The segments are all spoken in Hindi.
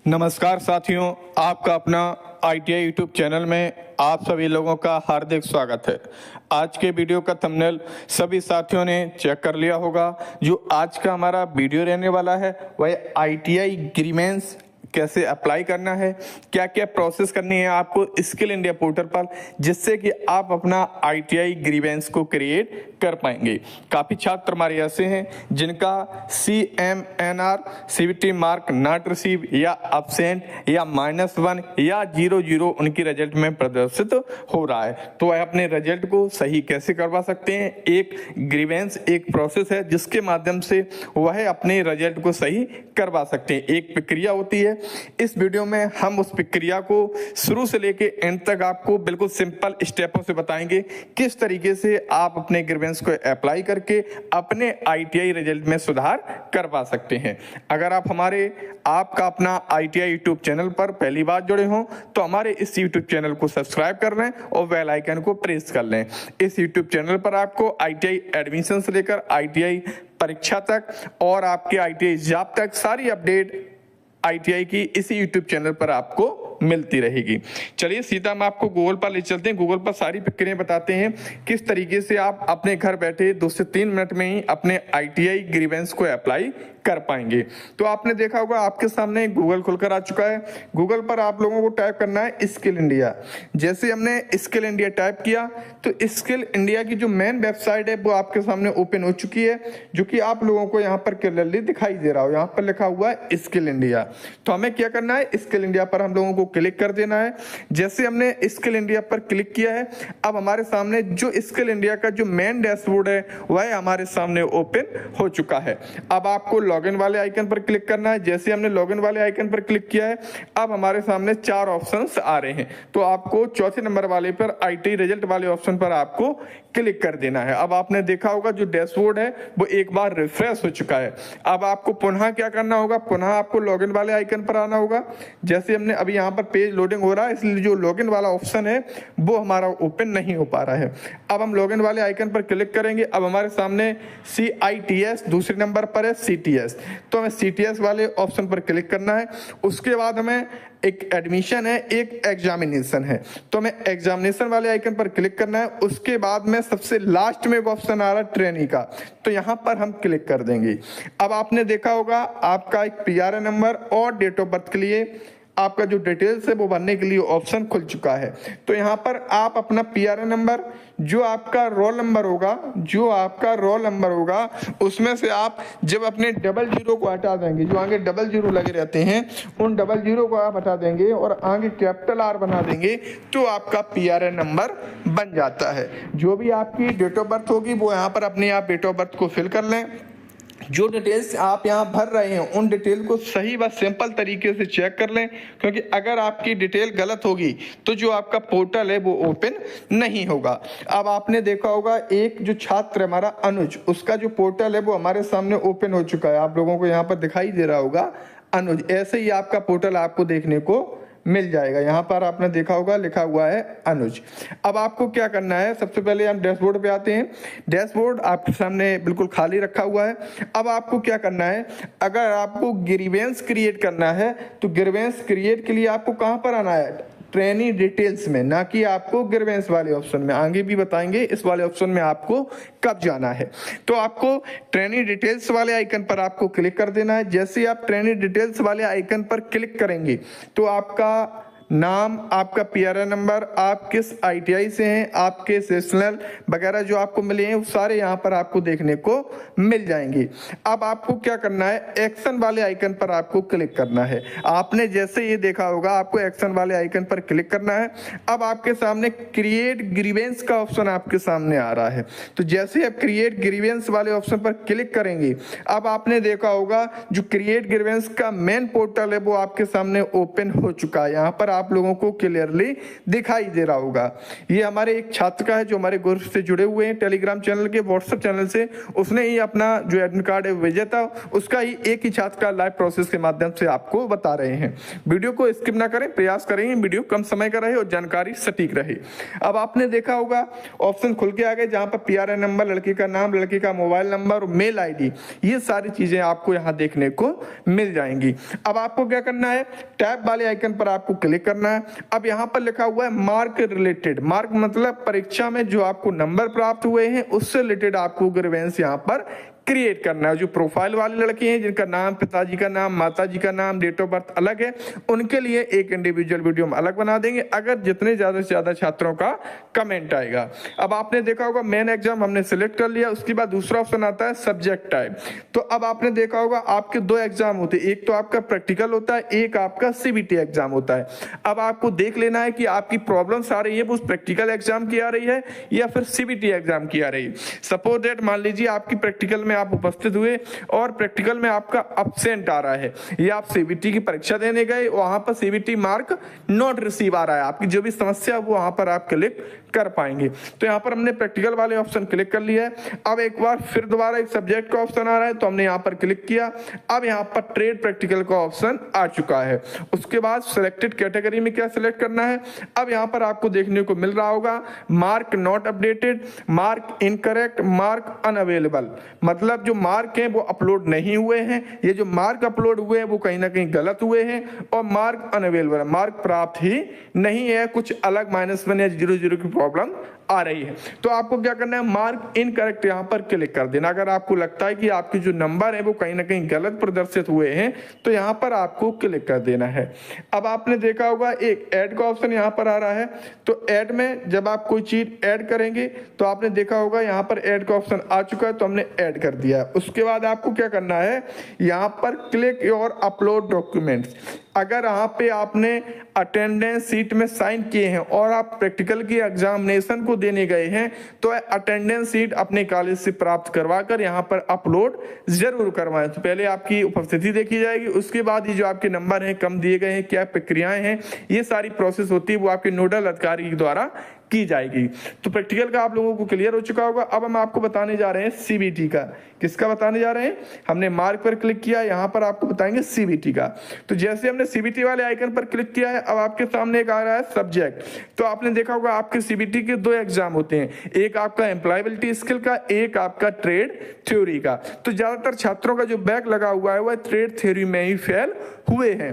नमस्कार साथियों, आपका अपना ITI यूट्यूब चैनल में आप सभी लोगों का हार्दिक स्वागत है। आज के वीडियो का थंबनेल सभी साथियों ने चेक कर लिया होगा। जो आज का हमारा वीडियो रहने वाला है वह ITI ग्रीवेंस कैसे अप्लाई करना है, क्या क्या प्रोसेस करनी है आपको स्किल इंडिया पोर्टल पर, जिससे कि आप अपना ITI ग्रीवेंस को क्रिएट कर पाएंगे। काफ़ी छात्र हमारे ऐसे हैं जिनका CMNR CBT mark not receive या अब्सेंट या -1 या 0 उनकी रिजल्ट में प्रदर्शित हो रहा है। तो वह अपने रिजल्ट को सही कैसे करवा सकते हैं। एक ग्रीवेंस एक प्रोसेस है जिसके माध्यम से वह अपने रिजल्ट को सही करवा सकते हैं। एक प्रक्रिया होती है। इस वीडियो में हम उस प्रक्रिया को शुरू से लेके एंड तक आपको बिल्कुल सिंपल स्टेपों से बताएंगे किस तरीके से आप अपने ग्रीवेंस को अप्लाई करके अपने ITI रिजल्ट में सुधार करवा सकते हैं। अगर आप आपका अपना ITI यूट्यूब चैनल पर पहली बार जुड़े हों तो हमारे इस यूट्यूब चैनल को सब्सक्राइब कर लें और बेल आइकन को प्रेस कर लें। इस यूट्यूब चैनल पर आपको ITI एडमिशन से लेकर ITI परीक्षा तक और आपके ITI जॉब तक सारी अपडेट ITI की इसी यूट्यूब चैनल पर आपको मिलती रहेगी। चलिए सीधा हम आपको गूगल पर ले चलते हैं। गूगल पर सारी प्रक्रिया बताते हैं किस तरीके से आप अपने घर बैठे 2 से 3 मिनट में ही अपने ITI ग्रीवेंस को अप्लाई कर पाएंगे। तो आपने देखा होगा आपके सामने गूगल खुलकर आ चुका है। गूगल पर आप लोगों को टाइप करना है स्किल इंडिया। जैसे हमने स्किल इंडिया टाइप किया तो स्किल इंडिया की जो मेन वेबसाइट है वो आपके सामने ओपन हो चुकी है, जो कि आप लोगों को यहाँ पर क्लियरली दिखाई दे रहा हो। यहाँ पर लिखा हुआ है स्किल इंडिया। तो हमें क्या करना है, स्किल इंडिया पर हम लोगों को क्लिक कर देना है। जैसे हमने स्किल इंडिया पर क्लिक किया है, अब हमारे सामने जो स्किल इंडिया का जो मेन डैशबोर्ड है वह हमारे सामने ओपन हो चुका है। अब आपको लॉगिन वाले आइकन पर क्लिक करना है। जैसे हमने लॉगिन वाले आइकन पर क्लिक किया है, अब हमारे सामने 4 ऑप्शंस आ रहे हैं। तो आपको चौथे नंबर वाले पर ITI रिजल्ट वाले ऑप्शन पर आपको क्लिक कर देना है। अब आपने देखा होगा जो डैशबोर्ड है वो एक बार रिफ्रेश हो चुका है। अब आपको पुनः क्या करना होगा, पुनः आपको लॉगिन वाले आइकन पर आना होगा। जैसे हमने अभी यहाँ पर पेज लोडिंग हो रहा है, इसलिए जो लॉगिन वाला ऑप्शन है वो हमारा ओपन नहीं हो पा रहा है। अब हम लॉगिन वाले आइकन पर क्लिक करेंगे। अब हमारे सामने CITS दूसरे नंबर पर है CTS, तो हमें CTS वाले ऑप्शन पर क्लिक करना है। उसके बाद हमें एक एडमिशन है, एक एग्जामिनेशन है, तो हमें एग्जामिनेशन वाले आइकन पर क्लिक करना है। उसके बाद में सबसे लास्ट में ऑप्शन आ रहा है ट्रेनी का, तो यहाँ पर हम क्लिक कर देंगे। अब आपने देखा होगा आपका एक PRN नंबर और डेट ऑफ बर्थ के लिए आपका जो डिटेल्स है वो भरने के लिए ऑप्शन खुल चुका है। तो यहाँ पर आप अपना PRN नंबर, जो आपका रोल नंबर होगा उसमें से आप जब अपने 00 को हटा देंगे, जो आगे 00 लगे रहते हैं उन 00 को आप हटा देंगे और आगे कैपिटल R बना देंगे तो आपका PRN नंबर बन जाता है। जो भी आपकी डेट ऑफ बर्थ होगी वो यहाँ पर अपने आप डेट ऑफ बर्थ को फिल कर लें। जो डिटेल्स आप यहाँ भर रहे हैं उन डिटेल को सही व सिंपल तरीके से चेक कर लें, क्योंकि अगर आपकी डिटेल गलत होगी तो जो आपका पोर्टल है वो ओपन नहीं होगा। अब आपने देखा होगा एक जो छात्र हमारा अनुज, उसका जो पोर्टल है वो हमारे सामने ओपन हो चुका है। आप लोगों को यहाँ पर दिखाई दे रहा होगा अनुज। ऐसे ही आपका पोर्टल आपको देखने को मिल जाएगा। यहाँ पर आपने देखा होगा लिखा हुआ है अनुज। अब आपको क्या करना है, सबसे पहले हम डैशबोर्ड पे आते हैं। डैशबोर्ड आपके सामने बिल्कुल खाली रखा हुआ है। अब आपको क्या करना है, अगर आपको ग्रीवेंस क्रिएट करना है तो ग्रीवेंस क्रिएट के लिए आपको कहाँ पर आना है, ट्रेनी डिटेल्स में, ना कि आपको ग्रीवेंस वाले ऑप्शन में। आगे भी बताएंगे इस वाले ऑप्शन में आपको कब जाना है। तो आपको ट्रेनी डिटेल्स वाले आइकन पर आपको क्लिक कर देना है। जैसे आप ट्रेनी डिटेल्स वाले आइकन पर क्लिक करेंगे तो आपका नाम, आपका PRN नंबर, आप किस ITI से हैं, आपके सेशनल वगैरह जो आपको मिले हैं वो सारे यहाँ पर आपको देखने को मिल जाएंगे। अब आपको क्या करना है, एक्शन वाले आइकन पर आपको क्लिक करना है। आपने जैसे ये देखा होगा आपको एक्शन वाले आइकन पर क्लिक करना है। अब आपके सामने क्रिएट ग्रीवेंस का ऑप्शन आपके सामने आ रहा है। तो जैसे आप क्रिएट ग्रीवेंस वाले ऑप्शन पर क्लिक करेंगे, अब आपने देखा होगा जो क्रिएट ग्रीवेंस का मेन पोर्टल है वो आपके सामने ओपन हो चुका है। यहाँ पर आप लोगों को क्लियरली दिखाई दे रहा होगा। ये हमारे एक छात्र का है जो हमारे ग्रुप से जुड़े हुए हैं टेलीग्राम चैनल के, व्हाट्सएप चैनल से। उसने ही अपना जो एडमिट कार्ड है भेजा था, उसका ही एक ही छात्र का लाइव प्रोसेस के माध्यम से आपको बता रहे हैं। वीडियो को स्किप ना करें, प्रयास करेंगे वीडियो कम समय का रहे और जानकारी सटीक रहे। अब आपने देखा होगा ऑप्शन खुल के आ गए जहां पर PRN नंबर, लड़की का नाम, लड़की का मोबाइल नंबर, मेल ID, ये सारी चीजें आपको यहां देखने को मिल जाएंगी। अब आपको क्या करना है, टैब वाले आइकन पर आपको क्लिक करना है। अब यहां पर लिखा हुआ है मार्क रिलेटेड, मार्क मतलब परीक्षा में जो आपको नंबर प्राप्त हुए हैं उससे रिलेटेड आपको ग्रीवेंस यहां पर क्रिएट करना है। जो प्रोफाइल वाली लड़की हैं जिनका नाम, पिताजी का नाम, माताजी का नाम, डेट ऑफ बर्थ अलग है, उनके लिए एक इंडिविजुअल वीडियो हम अलग बना देंगे अगर जितने ज्यादा से ज्यादा छात्रों का कमेंट आएगा। अब आपने देखा होगा मेन एग्जाम हमने सिलेक्ट कर लिया, उसके बाद दूसरा ऑप्शन आता है सब्जेक्ट टाइप। तो अब आपने देखा होगा आपके दो एग्जाम होते हैं, एक तो आपका प्रैक्टिकल होता है, एक आपका CBT एग्जाम होता है। अब आपको देख लेना है कि आपकी प्रॉब्लम्स आ रही है वो प्रैक्टिकल एग्जाम की आ रही है या फिर CBT एग्जाम की आ रही है। सपोज दैट मान लीजिए आपकी प्रैक्टिकल में आप उपस्थित हुए और प्रैक्टिकल में आपका अब्सेंट आ रहा है, या आप CBT की परीक्षा देने गए, वहां पर CBT मार्क नॉट रिसीव आ रहा है, आपकी जो भी समस्या है वो वहां पर आप क्लिक कर पाएंगे। तो यहाँ पर हमने प्रैक्टिकल वाले ऑप्शन क्लिक कर लिया है। अब एक बार फिर दोबारा एक सब्जेक्ट का ऑप्शन आ रहा है तो हमने यहाँ पर क्लिक किया। अब यहाँ पर ट्रेड प्रैक्टिकल का ऑप्शन आ चुका है। उसके बाद सिलेक्टेड कैटेगरी में क्या सिलेक्ट करना है, अब यहाँ पर आपको देखने को मिल रहा होगा mark not updated, mark incorrect, mark unavailable, मतलब जो मार्क हैं वो अपलोड नहीं हुए हैं, ये जो मार्क अपलोड हुए हैं वो कहीं ना कहीं गलत हुए हैं, और मार्क अनअवेलेबल, मार्क प्राप्त ही नहीं है, कुछ अलग -1 या 0 की प्रॉब्लम आ रही है। तो आपको क्या करना है, मार्क इनकरेक्ट यहाँ पर क्लिक कर देना। अगर आपको लगता है कि आपके जो नंबर है वो कहीं ना कहीं गलत प्रदर्शित हुए हैं तो यहाँ पर आपको क्लिक कर देना है। अब आपने देखा होगा एक ऐड का ऑप्शन यहाँ पर आ रहा है, तो ऐड में जब आप कोई चीज ऐड करेंगे तो आपने देखा होगा यहाँ पर ऐड का ऑप्शन आ चुका है, तो हमने ऐड कर दिया। उसके बाद आपको क्या करना है, यहाँ पर क्लिक योर अपलोड डॉक्यूमेंट्स। अगर यहाँ पे आपने अटेंडेंस सीट में साइन किए हैं और आप प्रैक्टिकल की एग्जामिनेशन को देने गए हैं तो अटेंडेंस सीट अपने कॉलेज से प्राप्त करवाकर यहाँ पर अपलोड जरूर करवाएं। तो पहले आपकी उपस्थिति देखी जाएगी, उसके बाद ये जो आपके नंबर हैं कम दिए गए हैं, क्या प्रक्रियाएं हैं, ये सारी प्रोसेस होती है वो आपके नोडल अधिकारी द्वारा की जाएगी। तो प्रैक्टिकल का आप लोगों को क्लियर हो चुका होगा। अब हम आपको बताने जा रहे हैं CBT का। किसका बताने जा रहे हैं, हमने मार्क पर क्लिक किया, यहाँ पर आपको बताएंगे CBT का। तो जैसे हमने CBT वाले आइकन पर क्लिक किया है, अब आपके सामने एक आ रहा है सब्जेक्ट। तो आपने देखा होगा आपके CBT के 2 एग्जाम होते हैं, एक आपका एम्प्लॉयबिलिटी स्किल का, एक आपका ट्रेड थ्योरी का। तो ज्यादातर छात्रों का जो बैक लगा हुआ है वह ट्रेड थ्योरी में ही फेल हुए हैं,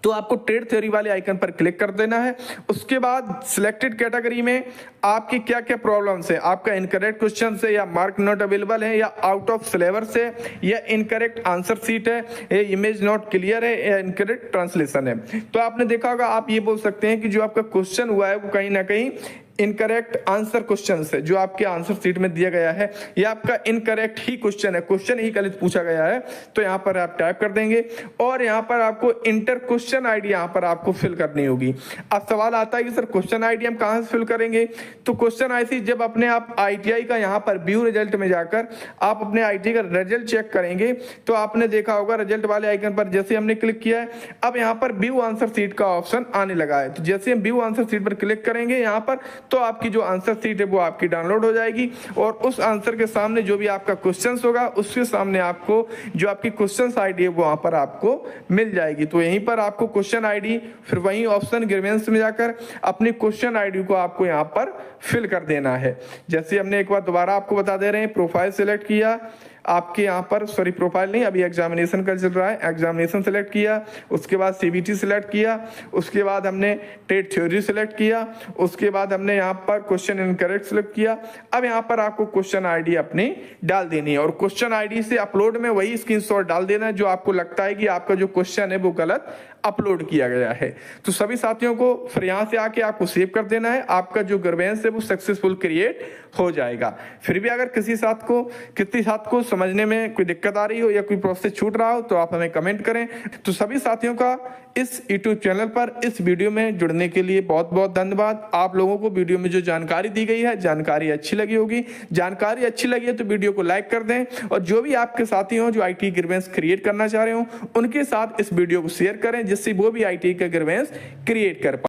तो आपको ट्रेड थ्योरी वाले आइकन पर क्लिक कर देना है। उसके बाद सिलेक्टेड कैटेगरी में आपकी क्या क्या प्रॉब्लम्स है, आपका इनकरेक्ट क्वेश्चन है या मार्क नॉट अवेलेबल है या आउट ऑफ सिलेबस है या इनकरेक्ट आंसर सीट है या इमेज नॉट क्लियर है या इनकरेक्ट ट्रांसलेशन है। तो आपने देखा होगा आप ये बोल सकते हैं कि जो आपका क्वेश्चन हुआ है वो कहीं ना कहीं इनकरेक्ट आंसर क्वेश्चन है, जो आपके आंसर सीट में दिया गया है, ये आपका इनकरेक्ट ही क्वेश्चन है, क्वेश्चन ही गलत पूछा गया है। तो यहाँ पर आप टाइप कर देंगे और यहाँ पर आपको इंटर क्वेश्चन ID यहाँ पर आपको फिल करनी होगी। अब सवाल आता है कि सर क्वेश्चन ID हम कहाँ से फिल करेंगे, तो क्वेश्चन ID जब अपने आप ITI का यहाँ पर व्यू रिजल्ट में जाकर आप अपने ITI का रिजल्ट चेक करेंगे तो आपने देखा होगा रिजल्ट वाले आइकन पर जैसे हमने क्लिक किया है, अब यहाँ पर व्यू आंसर सीट का ऑप्शन आने लगा है। तो जैसे हम व्यू आंसर सीट पर क्लिक करेंगे यहाँ पर तो आपकी जो आंसर सीट है वो आपकी डाउनलोड हो जाएगी और उस आंसर के सामने जो भी आपका क्वेश्चन होगा उसके सामने आपको जो आपकी क्वेश्चन ID है वो वहां पर आपको मिल जाएगी। तो यहीं पर आपको क्वेश्चन ID फिर वही ऑप्शन ग्रीवेंस में जाकर अपनी क्वेश्चन ID को आपको यहाँ पर फिल कर देना है। जैसे हमने एक बार दोबारा आपको बता दे रहे हैं, प्रोफाइल सिलेक्ट किया, आपके यहाँ पर सॉरी प्रोफाइल नहीं, अभी एग्जामिनेशन का चल रहा है, एग्जामिनेशन सेलेक्ट किया, उसके बाद CBT सिलेक्ट किया, उसके बाद हमने ट्रेड थ्योरी सिलेक्ट किया, उसके बाद हमने यहाँ पर क्वेश्चन इनकरेक्ट सिलेक्ट किया। अब यहाँ पर आपको क्वेश्चन ID अपनी डाल देनी है और क्वेश्चन ID से अपलोड में वही स्क्रीनशॉट डाल देना है जो आपको लगता है कि आपका जो क्वेश्चन है वो गलत अपलोड किया गया है। तो सभी साथियों को फिर यहाँ से आके आपको सेव कर देना है, आपका जो ग्रीवेंस है वो सक्सेसफुल क्रिएट हो जाएगा। फिर भी अगर किसी साथ को समझने में कोई दिक्कत आ रही हो या कोई प्रोसेस छूट रहा हो तो आप हमें कमेंट करें। तो सभी साथियों का इस YouTube चैनल पर इस वीडियो में जुड़ने के लिए बहुत बहुत धन्यवाद। आप लोगों को वीडियो में जो जानकारी दी गई है जानकारी अच्छी लगी होगी, जानकारी अच्छी लगी है तो वीडियो को लाइक कर दें और जो भी आपके साथी हो जो IT ग्रीवेंस क्रिएट करना चाह रहे हो उनके साथ इस वीडियो को शेयर करें जिससे वो भी आईटीआई का ग्रीवेंस क्रिएट कर पाए।